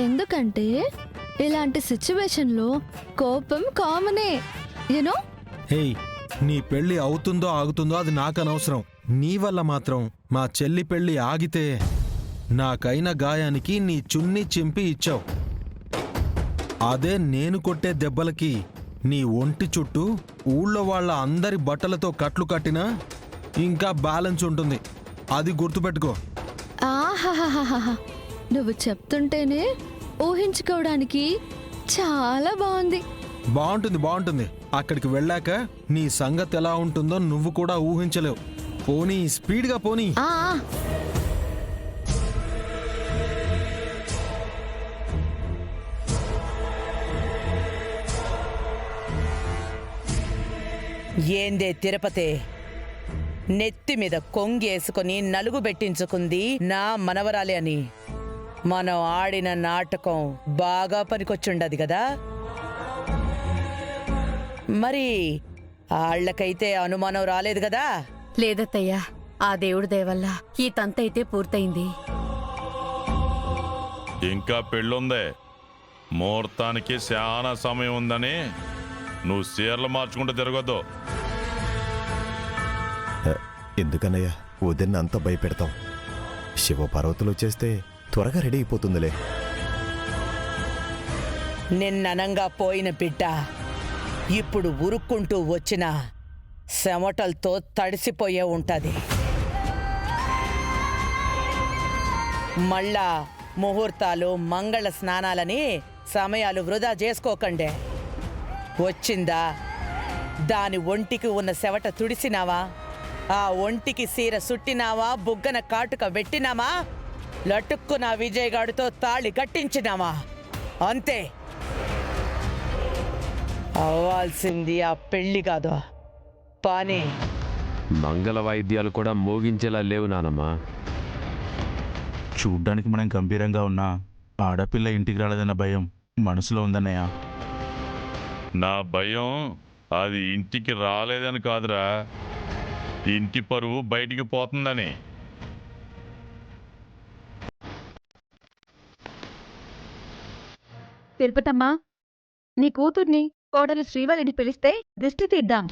ఎందుకంటే ఇలాంటి సిచ్యువేషన్లో కోపం కామనే యూనో. హేయ్, నీ పెళ్లి అవుతుందో ఆగుతుందో అది నాకనవసరం. నీ వల్ల మాత్రం మా చెల్లి పెళ్లి ఆగితే నాకైన గాయానికి నీ చున్నీ చింపి ఇచ్చావు. అదే నేను కొట్టే దెబ్బలకి నీ ఒంటి చుట్టూ ఊళ్ళో వాళ్ళ అందరి బట్టలతో కట్లు కట్టినా ఇంకా బ్యాలెన్స్ ఉంటుంది. అది గుర్తుపెట్టుకో. ఆహాహాహాహా, నువ్వు చెప్తుంటేనే ఊహించుకోవడానికి చాలా బాగుంది. బాగుంటుంది. అక్కడికి వెళ్ళాక నీ సంగతి ఎలా ఉంటుందో నువ్వు కూడా ఊహించలేవు. పోనీ, స్పీడ్గా పోనీ. ఆ ఏందే తిరుపతి, నెత్తి మీద కొంగేసుకుని నలుగు పెట్టించుకుంది నా మనవరాలి అని. మనం ఆడిన నాటకం బాగా పనికొచ్చుండదు కదా. మరి ఆళ్లకైతే అనుమానం రాలేదు కదా. లేదత్తయ్యా, ఆ దేవుడి దయవల్ల ఈ తంతైతే పూర్తయింది. ఇంకా పెళ్ళుందే, ముహూర్తానికి చాలా సమయం ఉందని నువ్వు చీరలు మార్చుకుంటూ తిరగొద్దు. ఎందుకన్నయ్యా వదిన్న అంత భయపెడతాం? శివపార్వతులు వచ్చేస్తే త్వరగా రెడీ అయిపోతుందిలే. నిన్ననంగా పోయిన బిడ్డ ఇప్పుడు ఉరుక్కుంటూ వచ్చిన చెమటలతో తడిసిపోయే ఉంటది. మళ్ళా ముహూర్తాలు, మంగళ స్నానాలని సమయాలు వృధా చేసుకోకండే. వచ్చిందా, దాని ఒంటికి ఉన్న చెమట తుడిసినావా, ఆ ఒంటికి సీర సుట్టినావా, బుగ్గన కాటుక పెట్టినామా, లటుక్కున విజయగాడితో తాళి కట్టించినామా, అంతే. అవ్వాల్సింది ఆ పెళ్లి కాదు, పానీ. మంగళ వాయిద్యాలు కూడా మోగించేలా లేవు నానమ్మా. చూడ్డానికి మనం గంభీరంగా ఉన్నా ఆడపిల్ల ఇంటికి రాలేదన్న భయం మనసులో ఉందన్నయ్య. నా భయం అది ఇంటికి రాలేదని కాదురా, ఇంటి పరువు బయటికి పోతుందని. తిరుపతమ్మా, నీ కూతుర్ని కోడలు శ్రీవల్లిని పిలిస్తే దిష్టి తీద్దాం.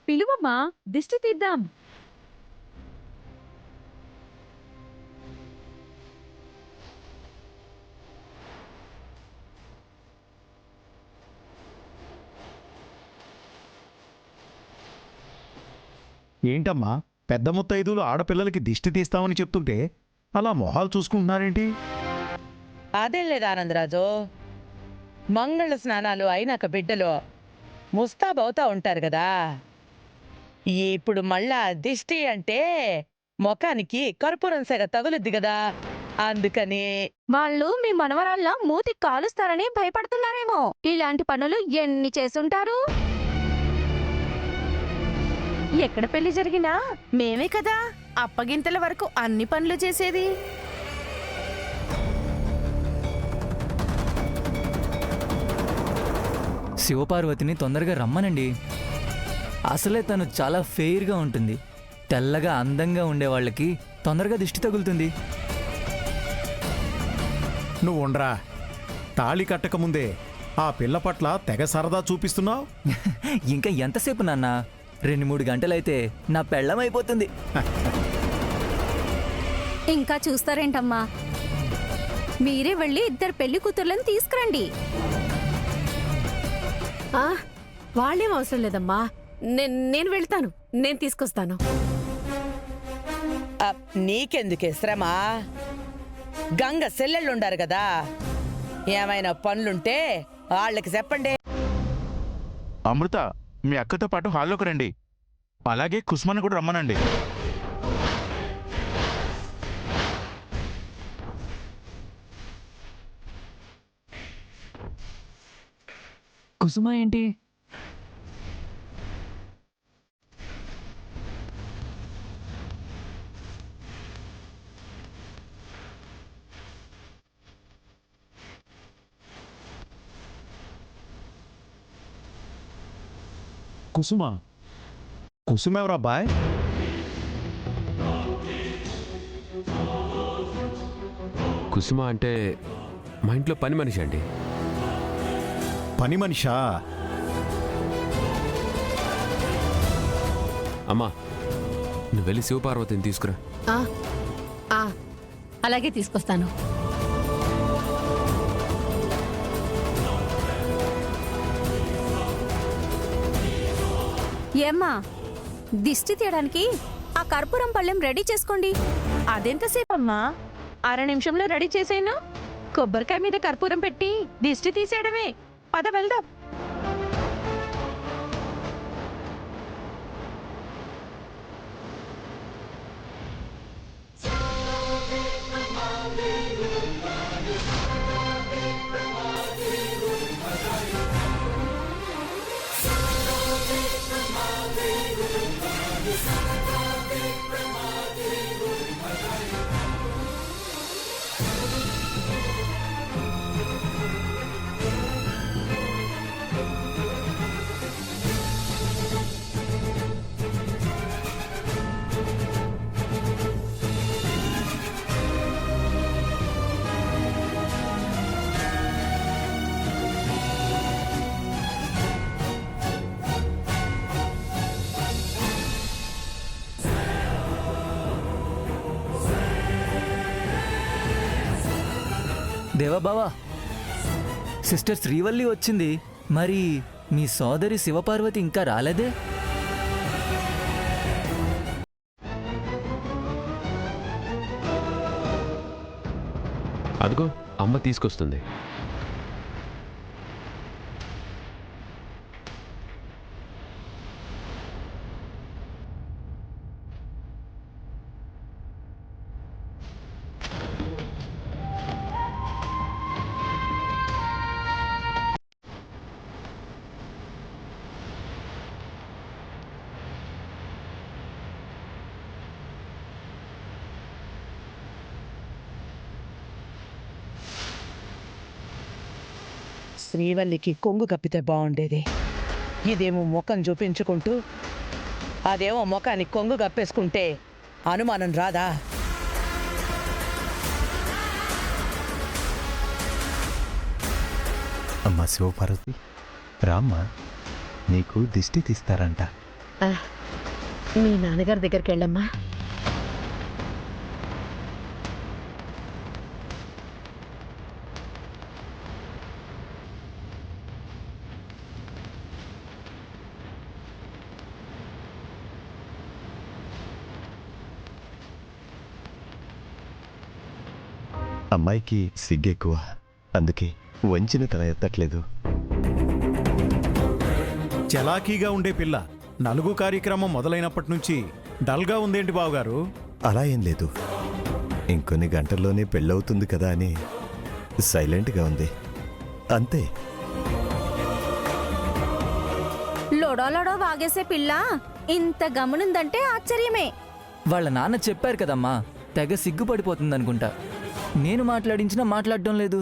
పిలువమ్మా, దిష్టి తీద్దాం. ఏంటమ్మా, పెద్ద ముత్తైదులు ఆడపిల్లలకి దిష్టి తీస్తామని చెప్తుంటే అలా మొహాలు చూసుకుంటున్నారేంటి? అదేం లేదు ఆనందరాజు, మంగళ స్నానాలు అయినాక బిడ్డలు ముస్తాబవుతా ఉంటారు కదా. ఇప్పుడు మళ్ళా దిష్టి అంటే ముఖానికి కర్పూరం సెగ తగులుద్ది కదా, అందుకని. వాళ్ళు మీ మనవరాళ్ళ మూతి కాలుస్తారని భయపడుతున్నారేమో. ఇలాంటి పనులు ఎన్ని చేసుంటారు. ఎక్కడ పెళ్లి జరిగినా మేమే కదా అప్పగింతల వరకు అన్ని పనులు చేసేది. శివపార్వతిని తొందరగా రమ్మనండి. అసలే తను చాలా ఫెయిర్గా ఉంటుంది. తెల్లగా అందంగా ఉండే వాళ్ళకి తొందరగా దిష్టి తగులుతుంది. నువ్వు ఉండరా, తాళి కట్టకముందే ఆ పిల్ల పట్ల తెగ సరదా చూపిస్తున్నావు. ఇంకా ఎంతసేపు నాన్న? 2-3 గంటలైతే నా పెళ్ళం అయిపోతుంది. ఇంకా చూస్తారేంటమ్మా, మీరే వెళ్ళి 2 పెళ్లి కూతుర్లను తీసుకురండి. వాళ్ళేం అవసరం లేదమ్మా, నేను వెళ్తాను, నేను తీసుకొస్తాను. నీకెందుకే శ్రమ? గంగ సెల్లెళ్ళుండారు కదా, ఏమైనా పనులుంటే వాళ్ళకి చెప్పండి. అమృత, మీ అక్కతో పాటు హాల్లోకి రండి. అలాగే కుస్మాను కూడా రమ్మనండి. కుసుమ ఏంటి? కుసుమ, కుసుమ ఎవరా బాయ్? కుసుమ అంటే మా ఇంట్లో పని మనిషి అండి. పని మనిషా? అమ్మా, నువ్వు వెళ్ళి శివపార్వతిని తీసుకురా. అలాగే తీసుకొస్తాను. ఏమ్మా, దిష్టి తీయడానికి ఆ కర్పూరం పళ్ళెం రెడీ చేసుకోండి. అదెంతసేపు అమ్మా? 6 నిమిషంలో రెడీ చేసేను. కొబ్బరికాయ మీద కర్పూరం పెట్టి దిష్టి తీసేయడమే. పద వెళ్దాం. దేవబావా, సిస్టర్ శ్రీవల్లి వచ్చింది. మరి మీ సోదరి శివపార్వతి ఇంకా రాలేదే? అదిగో అమ్మ తీసుకొస్తుంది. శ్రీవల్లికి కొంగు కప్పితే బాగుండేది. ఇదేమో ముఖం చూపించుకుంటూ అదేమో ముఖానికి కొంగు కప్పేసుకుంటే అనుమానం రాదా? అమ్మా శివపార్వతి, రామ్మా, నీకు దిష్టి తీస్తారంట. మీ నాన్నగారి దగ్గరికి వెళ్ళమ్మా. అమ్మాయికి సిగ్గెక్కువ, అందుకే వంచిన తల ఎత్తట్లేదు. చలాకీగా ఉండే పిల్ల నలుగు కార్యక్రమం మొదలైనప్పటి నుంచి డల్గా ఉందేంటి బావగారు? అలా ఏం లేదు, ఇంకొన్ని గంటల్లోనే పెళ్ళవుతుంది కదా అని సైలెంట్గా ఉంది, అంతే. లొడో వాగేసే పిల్ల ఇంత గమనుందంటే ఆశ్చర్యమే. వాళ్ళ నాన్న చెప్పారు కదమ్మా, తెగ సిగ్గుపడిపోతుందనుకుంటా. నేను మాట్లాడించినా మాట్లాడడం లేదు.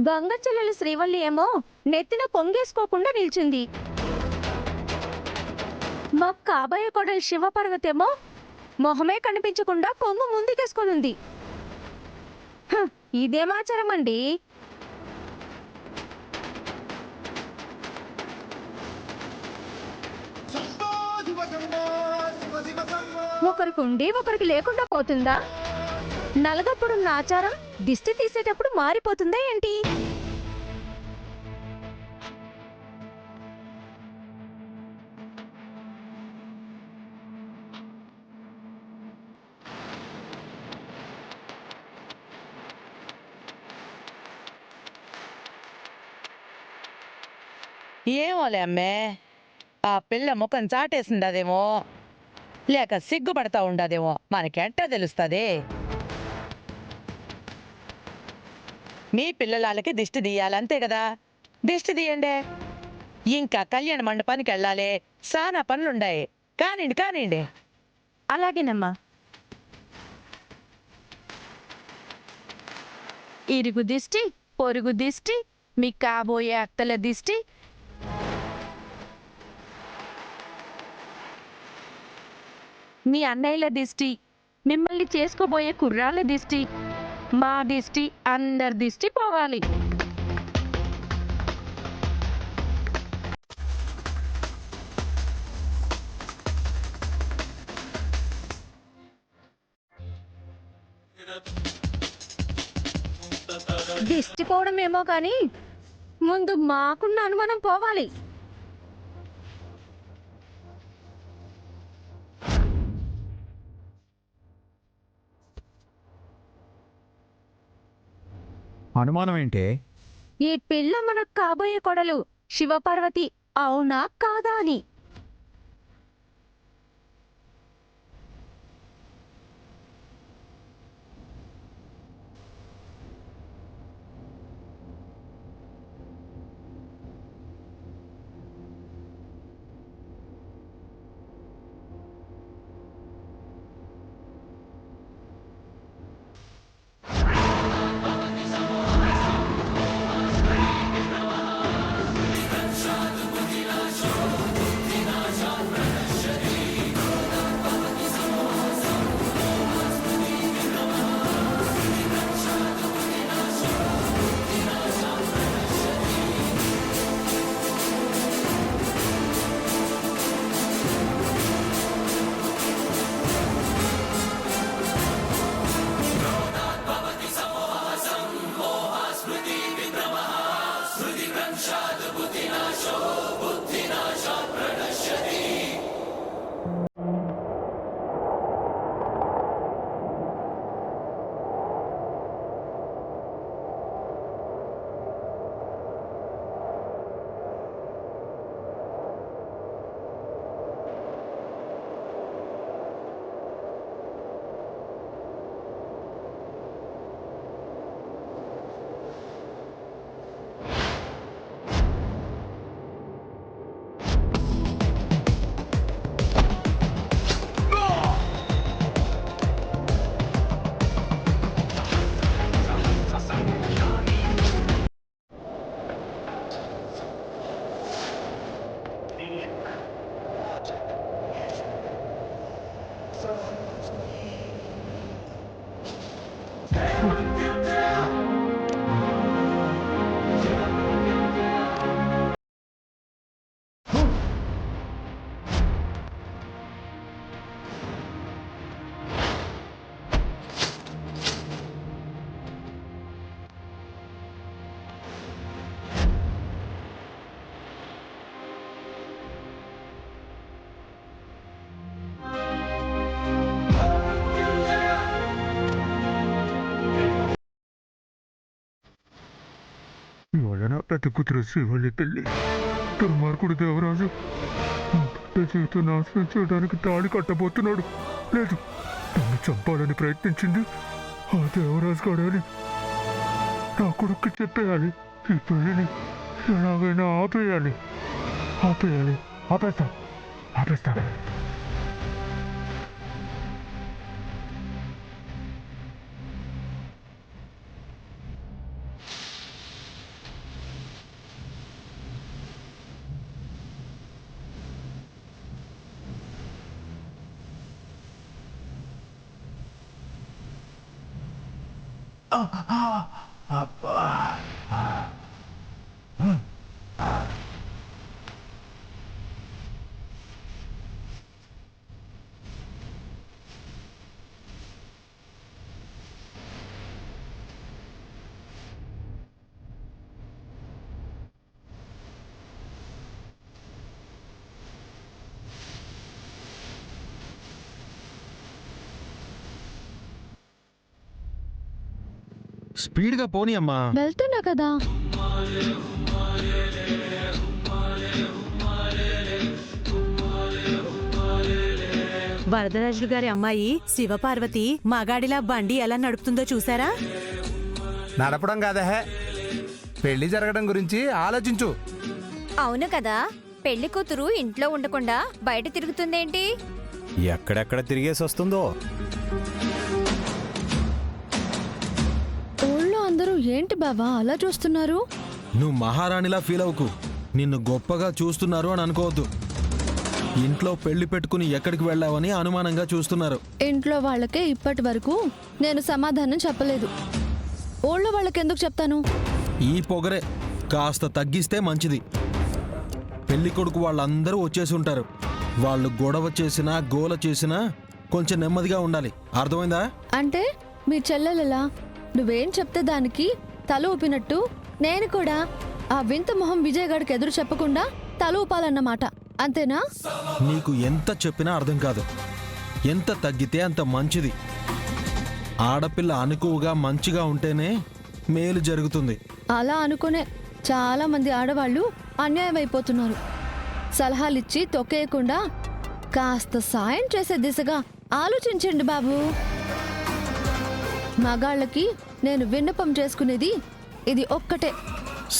గంగ చెల్లెలు శ్రీవల్లి ఏమో నెత్తిన కొంగేసుకోకుండా నిల్చుంది. మా కాబోయే కోడలు శివపార్వతేమో మొహమే కనిపించకుండా కొంగు ముందుకేసుకొనుంది. ఇదేమాచారం అండి? ఒకరికి ఉండి ఒకరికి లేకుండా పోతుందా? నలగప్పుడున్న ఆచారం దిష్టి తీసేటప్పుడు మారిపోతుందా ఏంటి? ఏమోలే అమ్మే, ఆ పిల్ల ముఖం చాటేసిందదేమో, లేక సిగ్గుపడతా ఉండదేమో, మనకెట్టా తెలుస్తుంది? మీ పిల్లలకి దిష్టి తీయాలంతే కదా, దిష్టి తీయండి. ఇంకా కళ్యాణ మండపానికి వెళ్ళాలి, చాలా పనులుండాయి. కానివ్వండి కానివ్వండి. అలాగేనమ్మా. ఇరుగు దిష్టి, పొరుగు దిష్టి, మీ కాబోయే అత్తల దిష్టి, మీ అన్నయ్యల దిష్టి, మిమ్మల్ని చేసుకోబోయే కుర్రాళ్ళ దిష్టి, మా దిష్టి, అందరి దిష్టి పోవాలి. దిష్టి పోవడం ఏమో కానీ ముందు మాకున్న అనుమానం పోవాలి. అనుమానం ఏంటే? ఈ పిల్ల మనకు కాబోయే కొడలు శివపార్వతి అవునా కాదా అని. ఇవాళ ప్రతి కూతురు శ్రీవల్లి పెళ్ళి. దుర్మార్గుడు దేవరాజు బిడ్డ జీవితం నాశనం చేయడానికి తాళి కట్టబోతున్నాడు. లేదు, నన్ను చంపాలని ప్రయత్నించింది ఆ దేవరాజు గాడని నా కొడుక్కి చెప్పేయాలి. ఈ పెళ్ళిని ఎలాగైనా ఆపేయాలి. ఆపేస్తా. స్పీడ్గా పోనీ అమ్మా. వెళ్తున్నా కదా. వరదరాజులు గారి అమ్మాయి శివపార్వతి మగాడిలా బండి ఎలా నడుపుతుందో చూసారా? నడపడం కాదహే, పెళ్లి జరగడం గురించి ఆలోచించు. అవును కదా, పెళ్లి కూతురు ఇంట్లో ఉండకుండా బయట తిరుగుతుందేంటి? ఎక్కడెక్కడ తిరిగేసి వస్తుందో. ఊళ్ళో అందరూ ఏంటి బావా అలా చూస్తున్నారు? నువ్వు మహారాణిలా ఫీల్ అవ్వకు. నిన్ను గొప్పగా చూస్తున్నారు అని అనుకోవద్దు. ఇంట్లో పెళ్లి పెట్టుకుని ఎక్కడికి వెళ్ళావని అనుమానంగా చూస్తున్నారు. ఇంట్లో వాళ్ళకే ఇప్పటి వరకు నేను సమాధానం చెప్పలేదు. ఊళ్ళో వాళ్ళకెందుకు చెప్తాను? ఈ పొగరే కాస్త తగ్గిస్తే మంచిది. పెళ్లి కొడుకు వాళ్ళందరూ వచ్చేసి ఉంటారు. వాళ్ళు గొడవ చేసినా గోల చేసినా కొంచెం నెమ్మదిగా ఉండాలి. అర్థమైందా? అంటే మీ చెల్లెలలా నువ్వేం చెప్తే దానికి తల ఊపినట్టు నేను కూడా ఆ వింత మొహం విజయ్ గారికి ఎదురు చెప్పకుండా తల ఊపాలన్నమాట, అంతేనా? నీకు ఎంత చెప్పినా అర్థం కాదు. ఎంత తగ్గితే అంత మంచిది. ఆడపిల్ల అనుకువగా మంచిగా ఉంటేనే మేలు జరుగుతుంది. అలా అనుకునే చాలా మంది ఆడవాళ్ళు అన్యాయం అయిపోతున్నారు. సలహాలిచ్చి తొక్కేయకుండా కాస్త సాయం చేసే దిశగా ఆలోచించండి బాబు. మగాళ్ళకి నేను విన్నపం చేసుకునేది ఇది ఒక్కటే.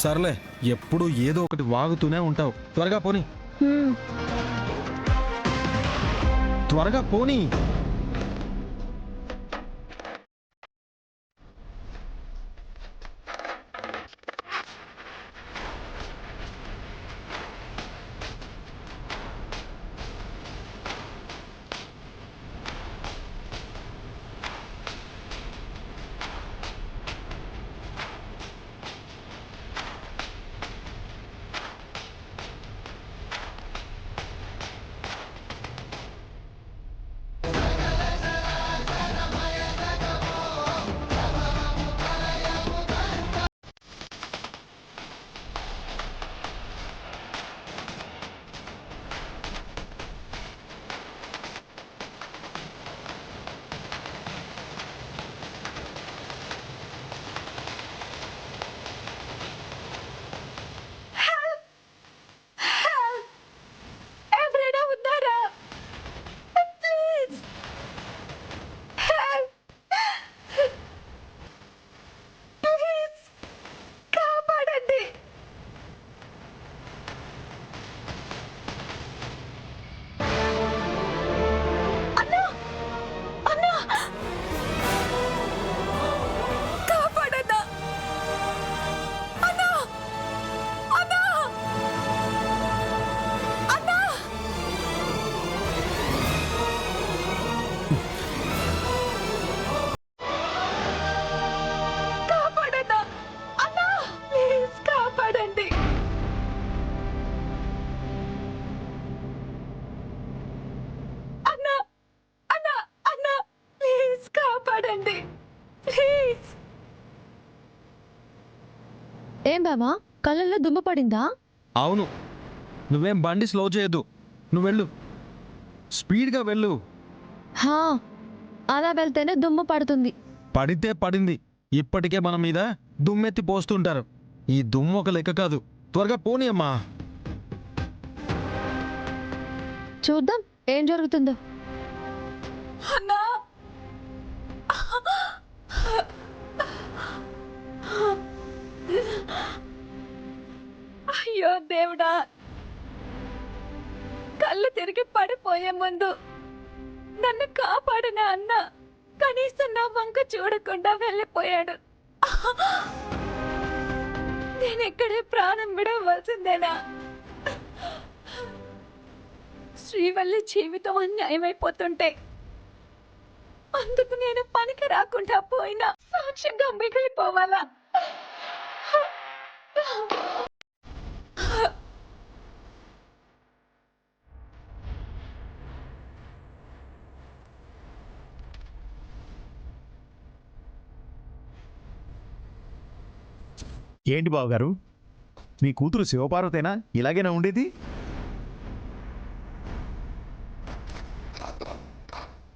సర్లే, ఎప్పుడూ ఏదో ఒకటి వాగుతూనే ఉంటావు. త్వరగా పోనీ. త్వరగా పోనీ. ఏం బావా, కళ్ళల్లో దుమ్మ పడిందా? అవును. నువ్వేం బండి స్లో చేయొద్దు. నువ్వు వెళ్ళు, స్పీడ్గా వెళ్ళు. హా, అలా వెళ్తేనే దుమ్ము పడుతుంది. పడితే పడింది. ఇప్పటికే మన మీద దుమ్మెత్తి పోస్తుంటారు. ఈ దుమ్ము ఒక లెక్క కాదు. త్వరగా పోనీ అమ్మా. చూద్దాం ఏం జరుగుతుందో. అయ్యో దేవుడా, కళ్ళు తిరిగి పడిపోయే ముందు నన్ను కాపాడిన అన్న కనీసం నా వంక చూడకుండా వెళ్ళిపోయాడు. నేను ఇక్కడే ప్రాణం విడవలసిందేనా? శ్రీవల్లి జీవితం అన్యాయమైపోతుంటే అందుకు నేను పనికి రాకుండా పోయినా సాక్ష్యంగా మిగిలిపోవాలా? ఏంటి బావగారు, మీ కూతురు శివపార్వతేనా ఇలాగేనా ఉండేది?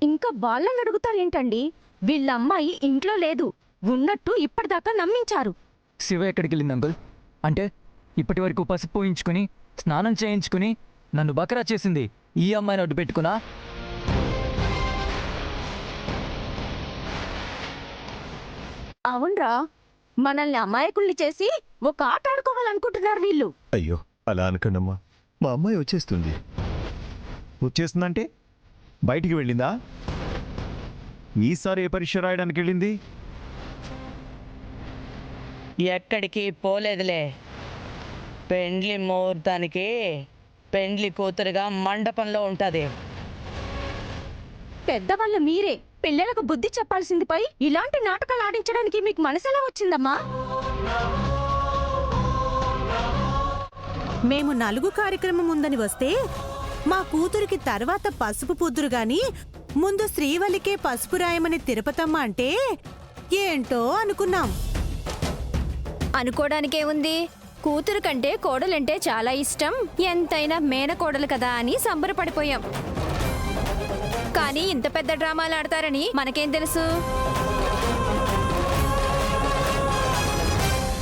ఇంకా వాళ్ళని అడుగుతారేంటండి? వీళ్ళ అమ్మాయి ఇంట్లో లేదు. ఉన్నట్టు ఇప్పటిదాకా నమ్మించారు. శివ ఎక్కడికి వెళ్ళింది అంకుల్? అంటే ఇప్పటి వరకు పసుపు పోయించుకుని స్నానం చేయించుకుని నన్ను బకరా చేసింది ఈ అమ్మాయిని అడ్డు పెట్టుకున్నా? అవునరా, మనల్ని అమాయకుల్ని చేసి ఒక ఆట ఆడుకోవాలనుకుంటున్నారు వీళ్ళు. అయ్యో అలా అనకండమ్మా, మా అమ్మాయి వచ్చేస్తుంది. వచ్చేస్తుందంటే బయటికి వెళ్ళిందా? ఈసారి ఏ పరీక్ష రాయడానికి వెళ్ళింది? ఎక్కడికి పోలేదులే. పెండ్లి ముహూర్తానికి పెండ్లి కూతురుగా మండపంలో ఉంటుంది. పెద్దవాళ్ళు మీరే పిల్లలకు బుద్ధి చెప్పాల్సింది పోయి ఇలాంటి నాటకాలు ఆడించడానికి మీకు మనసెలా వచ్చిందమ్మా? మేము నలుగు కార్యక్రమం ఉందని వస్తే మా కూతురికి తర్వాత పసుపు పుద్దురు గాని ముందు శ్రీవల్లికే పసుపు రాయమని తిరుపతమ్మ అంటే ఏంటో అనుకున్నాం. అనుకోవడానికే ఉంది, కూతురు కంటే కోడలంటే చాలా ఇష్టం, ఎంతైనా మేనకోడలు కదా అని సంబరపడిపోయాం. కానీ ఇంత పెద్ద డ్రామాలు ఆడతారని మనకేం తెలుసు?